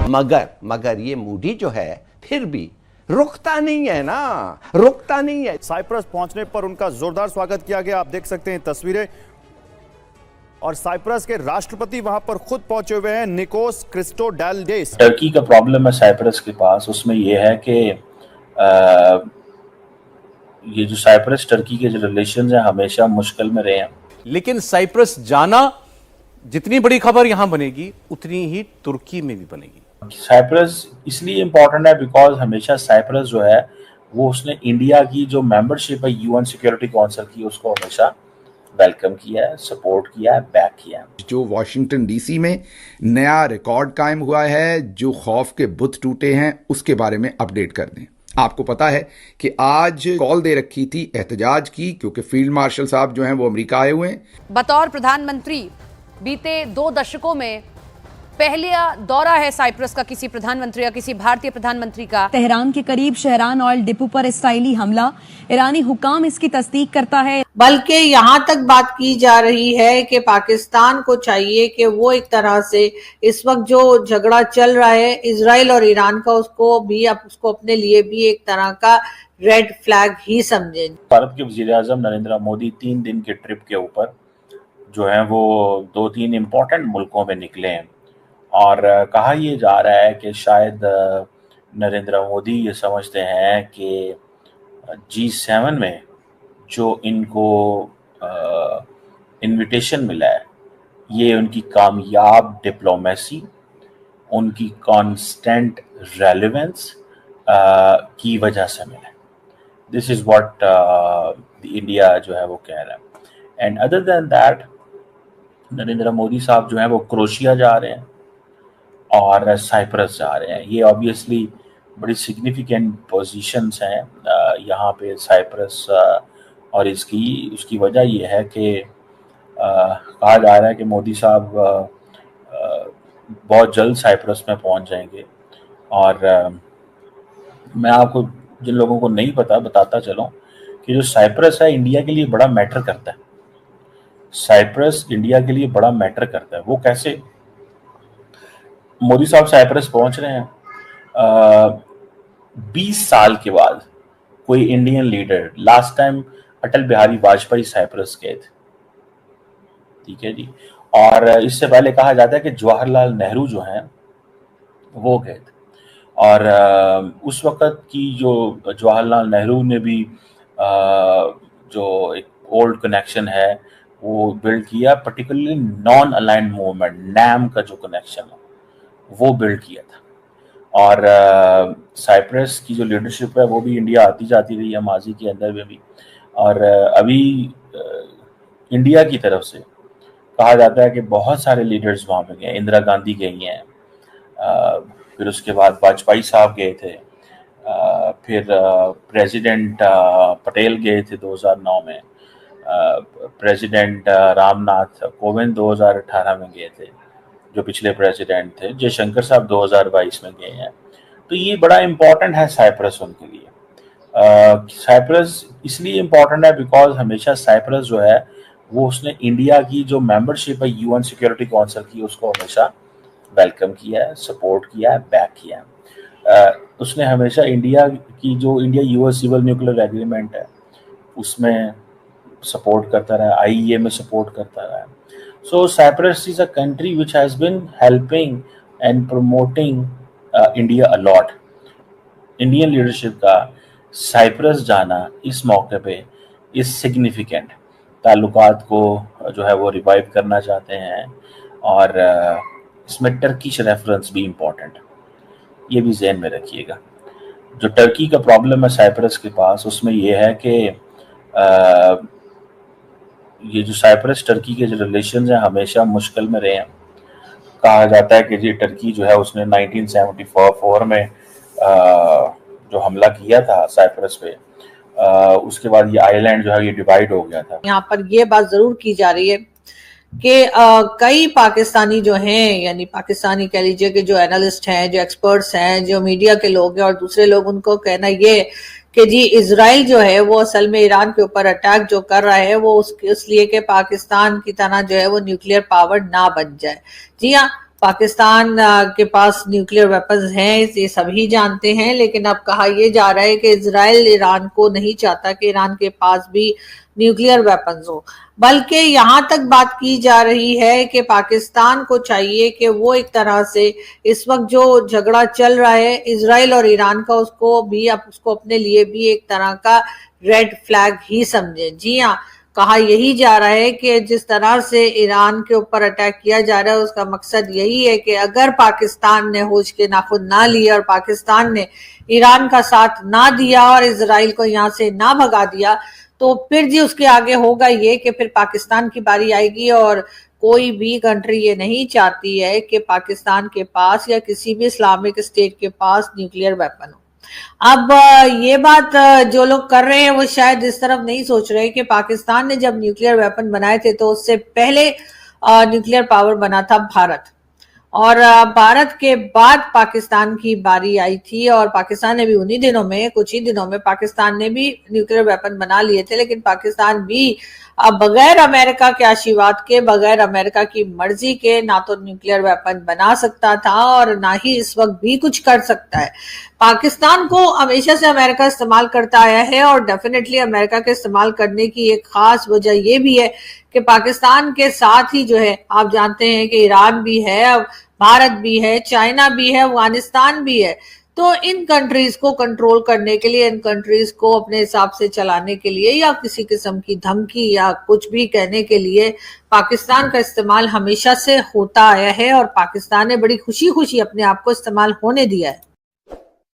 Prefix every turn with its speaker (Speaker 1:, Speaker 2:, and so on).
Speaker 1: मगर ये मूडी जो है फिर भी रुकता नहीं है ना, रुकता नहीं है।
Speaker 2: साइप्रस पहुंचने पर उनका जोरदार स्वागत किया गया, आप देख सकते हैं तस्वीरें। और साइप्रस के राष्ट्रपति वहां पर खुद पहुंचे हुए हैं, निकोस क्रिस्टोडालिडेस।
Speaker 3: टर्की का प्रॉब्लम है साइप्रस के पास, उसमें यह है कि ये जो साइप्रस टर्की के जो रिलेशंस हैं हमेशा मुश्किल में रहे हैं।
Speaker 4: लेकिन साइप्रस जाना, जितनी बड़ी खबर यहां बनेगी उतनी ही तुर्की में भी बनेगी।
Speaker 3: साइप्रस इसलिए इम्पोर्टेंट है बिकॉज हमेशा साइप्रस जो है वो उसने इंडिया की जो मेंबरशिप है यूएन सिक्योरिटी काउंसिल की, उसको हमेशा वेलकम किया है, सपोर्ट किया है, बैक किया है।
Speaker 5: जो वॉशिंगटन डीसी में नया रिकॉर्ड कायम हुआ है, जो खौफ के बुत टूटे हैं, उसके बारे में अपडेट कर दें। आपको पता है कि आज कॉल दे रखी थी एहतजाज की, क्योंकि फील्ड मार्शल साहब जो हैं वो अमेरिका आए हुए हैं।
Speaker 6: बतौर प्रधानमंत्री बीते 2 दशकों में पहला दौरा है साइप्रस का किसी प्रधानमंत्री या किसी भारतीय प्रधानमंत्री का।
Speaker 7: तेहरान के करीब शहरान ऑयल डिपो पर इस्राइली हमला, ईरानी हुकाम इसकी तस्दीक करता है।
Speaker 8: बल्कि यहाँ तक बात की जा रही है कि पाकिस्तान को चाहिए कि वो एक तरह से इस वक्त जो झगड़ा चल रहा है इजराइल और ईरान का, उसको अपने लिए भी एक तरह का रेड फ्लैग ही समझे।
Speaker 3: भारत के वज़ीर-ए-आज़म नरेंद्र मोदी 3 दिन के ट्रिप के ऊपर जो है वो 2-3 इम्पोर्टेंट मुल्कों में निकले हैं और कहा यह जा रहा है कि शायद नरेंद्र मोदी ये समझते हैं कि G7 में जो इनको इनविटेशन मिला है ये उनकी कामयाब डिप्लोमेसी, उनकी कांस्टेंट रेलेवेंस की वजह से मिला। दिस इज़ व्हाट इंडिया जो है वो कह रहा है। And other than that Narendra Modi साहब जो है वो क्रोशिया जा रहे हैं और साइप्रस जा रहे हैं। ये ऑब्वियसली बड़ी सिग्निफिकेंट पोजीशंस हैं यहाँ पे साइप्रस और उसकी वजह ये है कि कहा जा रहा है कि मोदी साहब बहुत जल्द साइप्रस में पहुँच जाएंगे। और मैं आपको जिन लोगों को नहीं पता बताता चलूँ कि जो साइप्रस है इंडिया के लिए बड़ा मैटर करता है। साइप्रस इंडिया के लिए बड़ा मैटर करता है। वो कैसे? मोदी साहब साइप्रस पहुंच रहे हैं 20 साल के बाद कोई Indian leader, last time Atal Bihari Vajpayee Cyprus गए थे, ठीक है जी। और इससे पहले कहा जाता है कि जवाहरलाल नेहरू जो हैं वो गए थे। और उस वक़्त की जो जवाहरलाल नेहरू ने भी जो एक ओल्ड कनेक्शन है वो बिल्ड किया, particularly non aligned movement NAM का जो कनेक्शन है वो बिल्ड किया था। और साइप्रस की जो लीडरशिप है वो भी इंडिया आती जाती रही है माजी के अंदर में भी। और अभी इंडिया की तरफ से कहा जाता है कि बहुत सारे लीडर्स वहाँ पे गए। इंदिरा गांधी गई हैं, फिर उसके बाद वाजपेयी साहब गए थे, फिर प्रेसिडेंट पटेल गए थे 2009 में, प्रेसिडेंट रामनाथ कोविंद 2018 में गए थे जो पिछले प्रेसिडेंट थे, जयशंकर साहब 2022 में गए हैं। तो ये बड़ा इम्पोर्टेंट है साइप्रस उनके लिए। साइप्रस इसलिए इम्पोर्टेंट है बिकॉज हमेशा साइप्रस जो है वो उसने इंडिया की जो मेंबरशिप है यूएन सिक्योरिटी काउंसिल की, उसको हमेशा वेलकम किया है, सपोर्ट किया है, बैक किया है। उसने हमेशा इंडिया की जो India US civil nuclear agreement है उसमें सपोर्ट करता रहा, आईईए में सपोर्ट करता रहा। So Cyprus is a country which has been helping and promoting India a lot. Indian leadership का साइप्रस जाना इस मौके पे is significant. ताल्लुकात को जो है वो रिवाइव करना चाहते हैं और इसमें टर्किश रेफरेंस भी इम्पोर्टेंट है, ये भी ज़हन में रखिएगा। जो टर्की का प्रॉब्लम है साइप्रस के पास, उसमें यह है कि ये जो साइप्रस टर्की के जो रिलेशंस हैं हमेशा मुश्किल में रहे हैं। कहा जाता है कि ये टर्की जो है उसने 1974 में जो हमला किया था साइप्रस पे, उसके बाद ये आइलैंड जो है ये डिवाइड हो गया था।
Speaker 8: यहाँ पर ये बात जरूर की जा रही है कि कई पाकिस्तानी जो हैं, यानी पाकिस्तानी कह लीजिए कि जो एनालिस्ट हैं, जो एक्सपर्ट्स हैं, जो मीडिया के लोग हैं और दूसरे लोग, उनको कहना ये कि जी इजराइल जो है वो असल में ईरान के ऊपर अटैक जो कर रहा है वो इसलिए कि पाकिस्तान की तरह जो है वो न्यूक्लियर पावर ना बन जाए। जी हाँ, पाकिस्तान के पास न्यूक्लियर वेपन्स हैं, ये सभी जानते हैं, लेकिन अब कहा यह जा रहा है कि इजराइल ईरान को नहीं चाहता कि ईरान के पास भी न्यूक्लियर वेपन्स हो, बल्कि यहाँ तक बात की जा रही है कि पाकिस्तान को चाहिए कि वो एक तरह से इस वक्त जो झगड़ा चल रहा है इजराइल और ईरान का, उसको अपने लिए भी एक तरह का रेड फ्लैग ही समझे। जी हाँ, कहा यही जा रहा है कि जिस तरह से ईरान के ऊपर अटैक किया जा रहा है उसका मकसद यही है कि अगर पाकिस्तान ने होश के नाखुन ना लिए और पाकिस्तान ने ईरान का साथ ना दिया और इजराइल को यहाँ से ना भगा दिया, तो फिर जी उसके आगे होगा ये कि फिर पाकिस्तान की बारी आएगी। और कोई भी कंट्री ये नहीं चाहती है कि पाकिस्तान के पास या किसी भी इस्लामिक स्टेट के पास न्यूक्लियर वेपन हो। अब ये बात जो लोग कर रहे हैं वो शायद इस तरफ नहीं सोच रहे कि पाकिस्तान ने जब न्यूक्लियर वेपन बनाए थे तो उससे पहले न्यूक्लियर पावर बना था भारत, और भारत के बाद पाकिस्तान की बारी आई थी, और पाकिस्तान ने भी उन्हीं दिनों में, कुछ ही दिनों में पाकिस्तान ने भी न्यूक्लियर वेपन बना लिए थे। लेकिन पाकिस्तान भी बगैर अमेरिका के आशीर्वाद के, बगैर अमेरिका की मर्जी के ना तो न्यूक्लियर वेपन बना सकता था और ना ही इस वक्त भी कुछ कर सकता है। पाकिस्तान को हमेशा से अमेरिका इस्तेमाल करता आया है, और डेफिनेटली अमेरिका के इस्तेमाल करने की एक खास वजह ये भी है कि पाकिस्तान के साथ ही जो है आप जानते हैं कि ईरान भी है, भारत भी है, चाइना भी है, अफगानिस्तान भी है। तो इन कंट्रीज को कंट्रोल करने के लिए, इन कंट्रीज को अपने हिसाब से चलाने के लिए या किसी किस्म की धमकी या कुछ भी कहने के लिए पाकिस्तान का इस्तेमाल हमेशा से होता आया है, और पाकिस्तान ने बड़ी खुशी खुशी अपने आप को इस्तेमाल होने दिया है।